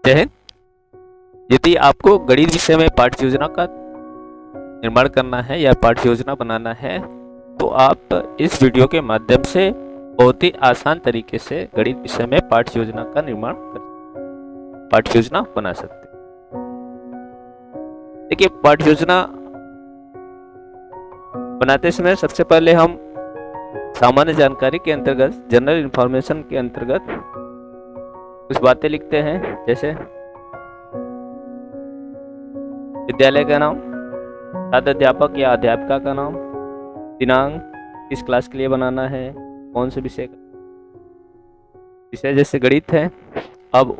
जय हिंद। यदि आपको गणित विषय में पाठ्य योजना का निर्माण करना है या पाठ्य योजना बनाना है तो आप इस वीडियो के माध्यम से बहुत ही आसान तरीके से गणित विषय में पाठ्य योजना का निर्माण कर पाठ्य योजना बना सकते हैं। देखिए, पाठ्य योजना बनाते समय सबसे पहले हम सामान्य जानकारी के अंतर्गत, जनरल इंफॉर्मेशन के अंतर्गत कुछ बातें लिखते हैं, जैसे विद्यालय का नाम, छात्र अध्यापक या अध्यापिका का नाम, दिनांक, किस क्लास के लिए बनाना है, कौन से विषय जैसे गणित है। अब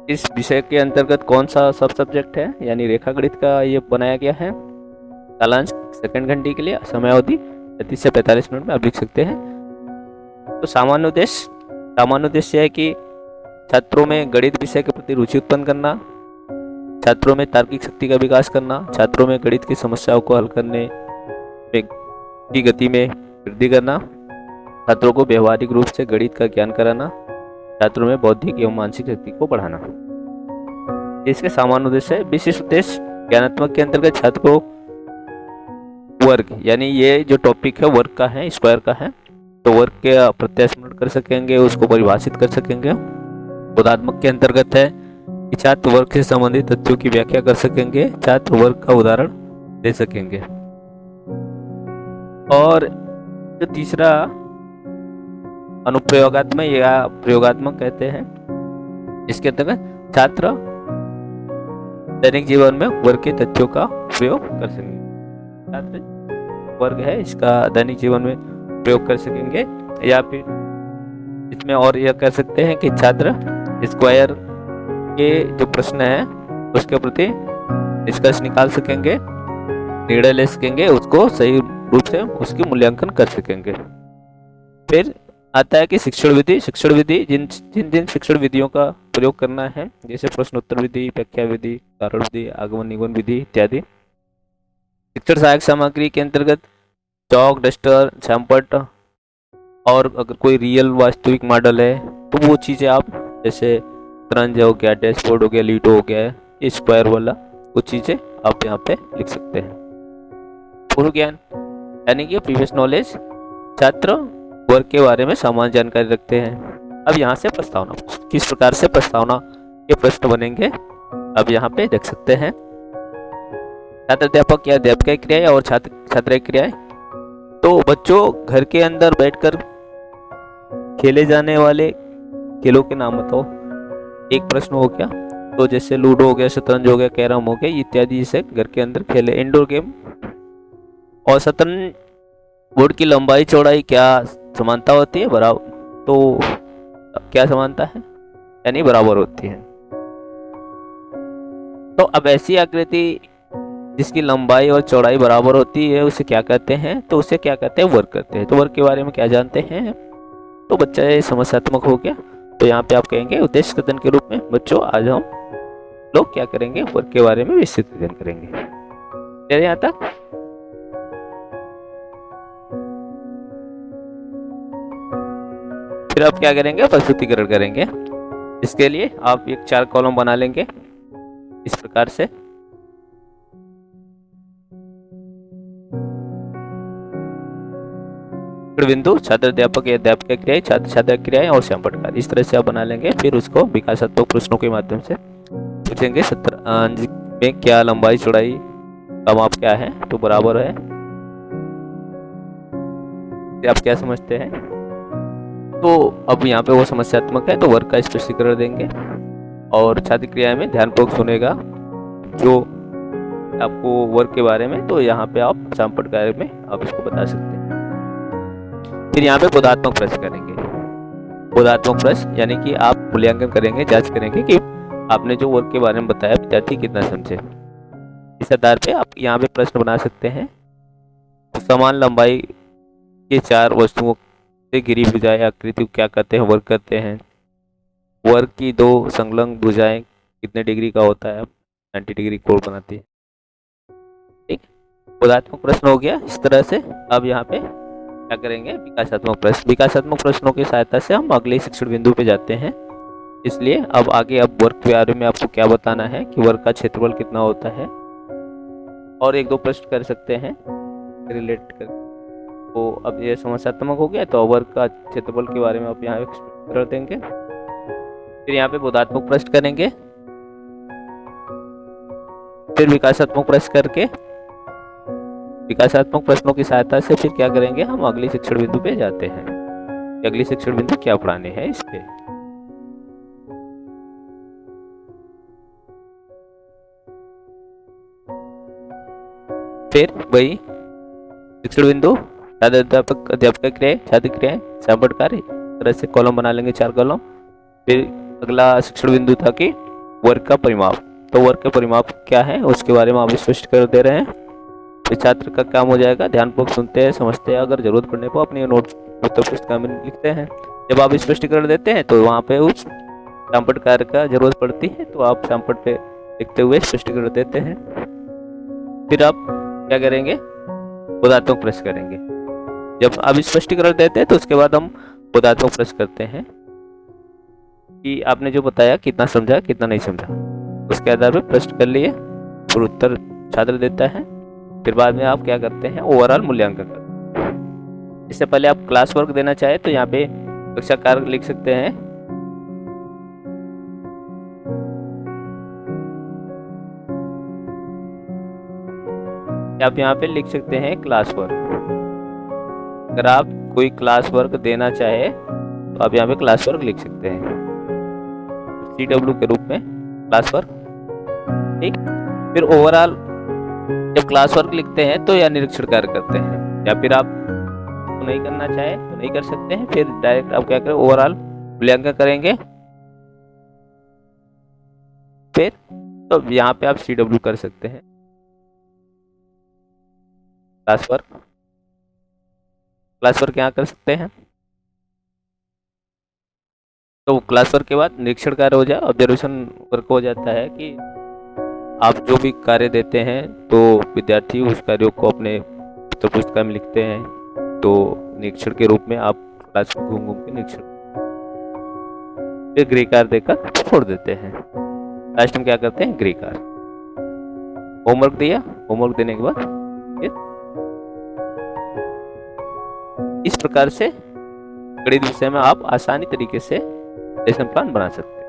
इस विषय के अंतर्गत कौन सा सब सब्जेक्ट है, यानी रेखा गणित का ये बनाया गया है। कालांश सेकंड घंटे के लिए, समय अवधि 30 से 45 मिनट में आप लिख सकते हैं। तो सामान्य उद्देश्य है कि छात्रों में गणित विषय के प्रति रुचि उत्पन्न करना, छात्रों में तार्किक शक्ति का विकास करना, छात्रों में गणित की समस्याओं को हल करने की गति में वृद्धि करना, छात्रों को व्यवहारिक रूप से गणित का ज्ञान कराना, छात्रों में बौद्धिक एवं मानसिक शक्ति को बढ़ाना। इसके सामान्य उद्देश्य है। विशिष्ट उद्देश्य ज्ञानात्मक के अंतर्गत छात्र को वर्ग, यानी ये जो टॉपिक है वर्ग का है, स्क्वायर का है, तो वर्ग के प्रत्यास्मरण कर सकेंगे, उसको परिभाषित कर सकेंगे। बोधात्मक के अंतर्गत है कि छात्र वर्ग से संबंधित तथ्यों की व्याख्या कर सकेंगे, छात्र वर्ग का उदाहरण दे सकेंगे। और जो तीसरा अनुप्रयोगात्मक या प्रयोगात्मक कहते हैं, इसके अंतर्गत छात्र दैनिक जीवन में वर्ग के तथ्यों का प्रयोग कर सकेंगे। छात्र वर्ग है, इसका दैनिक जीवन में प्रयोग कर सकेंगे। या फिर इसमें और यह कर सकते हैं कि छात्र स्क्वायर के जो प्रश्न है उसके प्रति निष्कर्ष निकाल सकेंगे, निर्णय ले सकेंगे, उसको सही रूप से उसकी मूल्यांकन कर सकेंगे। फिर आता है कि शिक्षण विधि जिन शिक्षण विधियों का प्रयोग करना है, जैसे प्रश्नोत्तर विधि, व्याख्या विधि, कारण विधि, आगमन निगमन विधि इत्यादि। शिक्षण सहायक सामग्री के अंतर्गत चौक, डस्टर, सैम्पट और अगर कोई रियल वास्तविक मॉडल है तो वो चीज़ें आप, जैसे शतरंज हो गया, डैशबोर्ड हो गया, लीडो हो गया, स्क्वायर वाला, वो चीज़ें आप यहाँ पे लिख सकते हैं। पूर्व ज्ञान यानी कि प्रीवियस नॉलेज, छात्र वर्ग के बारे में सामान्य जानकारी रखते हैं। अब यहाँ से प्रस्तावना, किस प्रकार से प्रस्तावना के प्रश्न बनेंगे अब यहाँ पे देख सकते हैं। छात्र अध्यापक या अध्यापिका क्रियाएं और छात्र क्रियाएं। तो बच्चों घर के अंदर बैठकर खेले जाने वाले खेलों के नाम बताओ, एक प्रश्न हो गया। तो जैसे लूडो हो गया, शतरंज हो गया, कैरम हो गया इत्यादि, इसे घर के अंदर खेले, इंडोर गेम। और शतरंज बोर्ड की लंबाई चौड़ाई क्या समानता होती है? बराबर। तो क्या समानता है? यानी बराबर होती है। तो अब ऐसी आकृति जिसकी लंबाई और चौड़ाई बराबर होती है उसे क्या कहते हैं? तो उसे क्या कहते हैं? वर्ग कहते हैं। तो वर्ग के बारे में क्या जानते हैं? तो बच्चा ये समस्यात्मक हो गया, तो यहाँ पे आप कहेंगे उद्देश्य कथन के रूप में बच्चों आज हम लोग क्या करेंगे? वर्ग के बारे में विस्तृत अध्ययन करेंगे। चलिए यहाँ तक। फिर आप क्या करेंगे? प्रस्तुतिकरण करेंगे। इसके लिए आप एक 4 कॉलम बना लेंगे इस प्रकार से। बिंदु, छात्र अध्यापक या अध्यापिका क्रियाएं, छात्र छात्रा क्रियाएं और सैम्पट कार्य, इस तरह से आप बना लेंगे। फिर उसको विकासात्मक प्रश्नों के माध्यम से पूछेंगे। शतरंज में क्या लंबाई चौड़ाई का माप क्या है? तो बराबर है। आप क्या समझते हैं? तो अब यहाँ पे वो समस्यात्मक है तो वर्ग का स्पष्टीकरण देंगे। और छात्र क्रिया में ध्यानपूर्वक सुनेगा जो आपको वर्ग के बारे में, तो यहाँ पे आप सैम्पट कार्य में आप इसको बता सकते हैं। फिर यहाँ पे बोधात्मक प्रश्न करेंगे। बोधात्मक प्रश्न यानी कि आप मूल्यांकन करेंगे, जांच करेंगे कि आपने जो वर्ग के बारे में बताया विद्यार्थी कितना समझे। इस आधार पे आप यहाँ पे प्रश्न बना सकते हैं। समान लंबाई के 4 वस्तुओं से घिरी भुजाएं आकृति को क्या कहते हैं? वर्ग कहते हैं। वर्ग की 2 संलग्न भुजाएं कितने डिग्री का होता है? 90 डिग्री कोण बनाती है। ठीक, बोधात्मक प्रश्न हो गया। इस तरह से अब यहाँ पे क्या करेंगे? विकासात्मक प्रश्न। विकासात्मक प्रश्नों की सहायता से हम अगले शिक्षण बिंदु पे जाते हैं। इसलिए अब आगे अब वर्ग के बारे में आपको क्या बताना है कि वर्ग का क्षेत्रफल कितना होता है, और एक दो प्रश्न कर सकते हैं रिलेट कर। तो अब ये समस्यात्मक हो गया, तो वर्ग का क्षेत्रफल के बारे में आप यहाँ एक्सप्लेन कर देंगे। फिर यहाँ पे बोधात्मक प्रश्न करेंगे, फिर विकासात्मक प्रश्न करके विकासात्मक प्रश्नों की सहायता से फिर क्या करेंगे, हम अगली शिक्षण बिंदु पे जाते हैं। अगली शिक्षण बिंदु क्या पढ़ाने हैं इस पे। फिर वही शिक्षण बिंदु अध्यापक अध्यापक क्रियाएं, छात्र क्रियाएं, सामंट कार्य, तरह से कॉलम बना लेंगे 4 कॉलम। फिर अगला शिक्षण बिंदु था कि वर्ग का परिमाप। तो वर्ग का परिमाप क्या है उसके बारे में आप स्पष्ट कर दे रहे हैं। फिर छात्र का काम हो जाएगा ध्यानपूर्वक सुनते हैं, समझते हैं, अगर जरूरत पड़ने पर अपनी नोट उत्तर पुस्तिका में लिखते हैं। जब आप स्पष्टीकरण देते हैं तो वहाँ पे उस सामंट कार्य का जरूरत पड़ती है तो आप सामंट पे लिखते हुए स्पष्टीकरण देते हैं। फिर आप क्या करेंगे, बोधात्मक प्रश्न करेंगे। जब आप स्पष्टीकरण देते हैं तो उसके बाद हम बोधात्मक प्रश्न करते हैं कि आपने जो बताया कितना समझा कितना नहीं समझा, उसके आधार पर प्रश्न कर लिए और उत्तर छात्र देता है। फिर बाद में आप क्या करते हैं, ओवरऑल मूल्यांकन करते हैं। इससे पहले आप क्लास वर्क देना चाहे तो यहाँ पे कक्षा कार्य लिख सकते हैं। आप यहाँ पे लिख सकते हैं क्लास वर्क। अगर आप कोई क्लास वर्क देना चाहे तो आप यहाँ पे क्लास वर्क लिख सकते हैं CW के रूप में क्लास वर्क। ठीक, फिर ओवरऑल जब क्लास वर्क लिखते हैं तो या निरीक्षण कार्य करते हैं, या फिर आप तो नहीं करना चाहे तो नहीं कर सकते हैं। फिर डायरेक्ट आप क्या करें, ओवरऑल मूल्यांकन करेंगे। फिर तो यहाँ पे आप CW कर सकते हैं क्लास वर्क यहाँ कर सकते हैं। तो क्लास वर्क के बाद निरीक्षण कार्य हो जाए, ऑब्जर्वेशन वर्क हो जाता है कि आप जो भी कार्य देते हैं तो विद्यार्थी उस कार्यों को अपने उत्तर पुस्तिका में लिखते हैं। तो निरीक्षण के रूप में आप क्लास में घूम घूम के निरीक्षण फिर गृह कार्य देकर छोड़ देते हैं। लास्ट में क्या करते हैं, गृह कार्य। होमवर्क दिया, होमवर्क देने के बाद फिर इस प्रकार से गणित विषय में आप आसानी तरीके से लेसन प्लान बना सकते हैं।